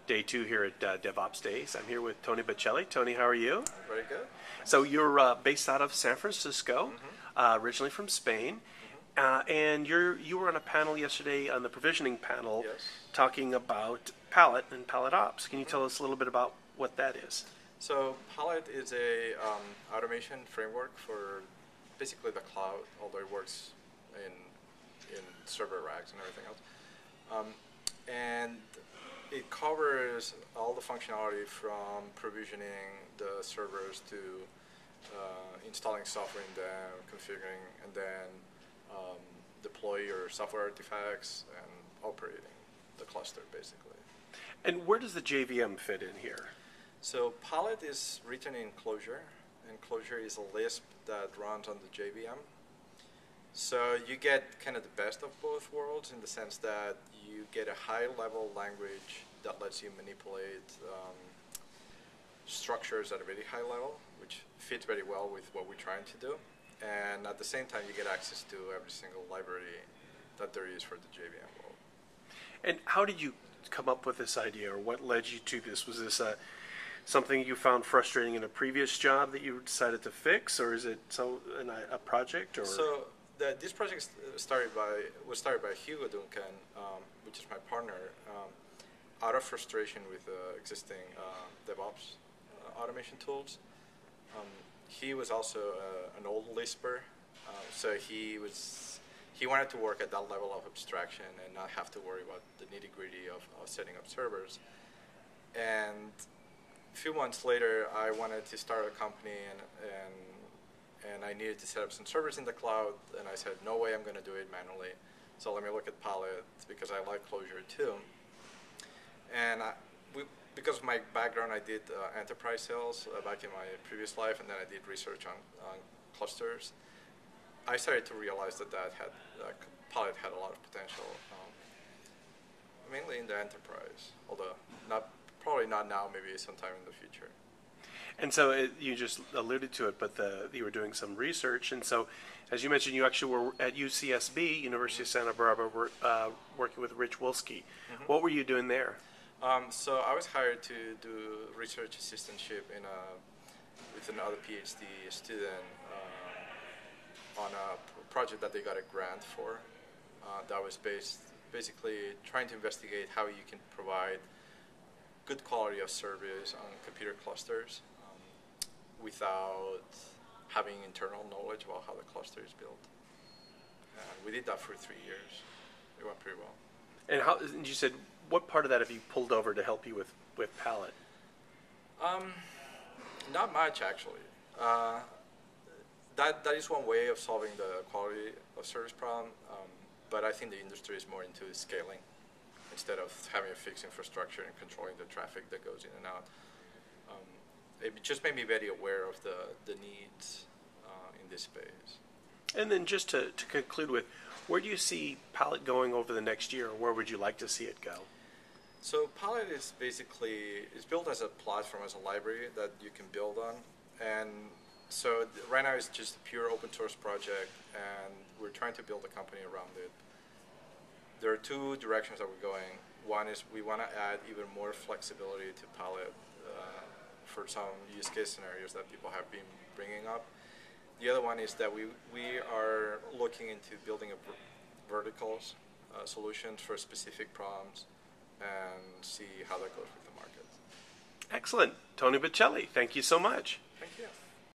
Day 2 here at DevOps Days. I'm here with Antoni Batchelli. Tony, how are you? Very good. So you're based out of San Francisco, originally from Spain, and you were on a panel yesterday on the provisioning panel Yes. talking about Pallet and PalletOps. Can you tell us a little bit about what that is? So Pallet is a automation framework for basically the cloud, although it works in server racks and everything else. And it covers all the functionality from provisioning the servers to installing software in them, configuring, and then deploy your software artifacts and operating the cluster, basically. And where does the JVM fit in here? So Pallet is written in Clojure, and Clojure is a Lisp that runs on the JVM. So you get kind of the best of both worlds in the sense that you get a high-level language that lets you manipulate structures at a very high level, which fits very well with what we're trying to do. And at the same time, you get access to every single library that there is for the JVM world. And how did you come up with this idea, or what led you to this? Was this something you found frustrating in a previous job that you decided to fix, or is it a project? Or so this project was started by Hugo Duncan, which is my partner, out of frustration with existing DevOps automation tools. He was also an old Lisper, so he wanted to work at that level of abstraction and not have to worry about the nitty-gritty of setting up servers. And a few months later, I wanted to start a company, and I needed to set up some servers in the cloud, and I said, no way I'm going to do it manually. So let me look at Pallet, because I like Clojure too. And because of my background, I did enterprise sales back in my previous life, and then I did research on clusters. I started to realize that Pallet had a lot of potential, mainly in the enterprise, although probably not now, maybe sometime in the future. And so you just alluded to it, but you were doing some research, and so as you mentioned, you actually were at UCSB, University of Santa Barbara, working with Rich Wolski. What were you doing there? So I was hired to do research assistantship with another PhD student on a project that they got a grant for. That was basically trying to investigate how you can provide good quality of service on computer clusters without having internal knowledge about how the cluster is built. And we did that for 3 years. It went pretty well. And you said, what part of that have you pulled over to help you with Pallet? Not much, actually. That is one way of solving the quality of service problem, but I think the industry is more into scaling instead of having a fixed infrastructure and controlling the traffic that goes in and out. It just made me very aware of the needs in this space. And then just to conclude with, where do you see Pallet going over the next year, or where would you like to see it go? So Pallet is built as a platform, as a library that you can build on. And so right now it's just a pure open source project, and we're trying to build a company around it. There are 2 directions that we're going. One is we want to add even more flexibility to Pallet for some use case scenarios that people have been bringing up. The other one is that we are looking into building verticals solutions for specific problems and see how that goes with the market. Excellent. Antoni Batchelli, thank you so much.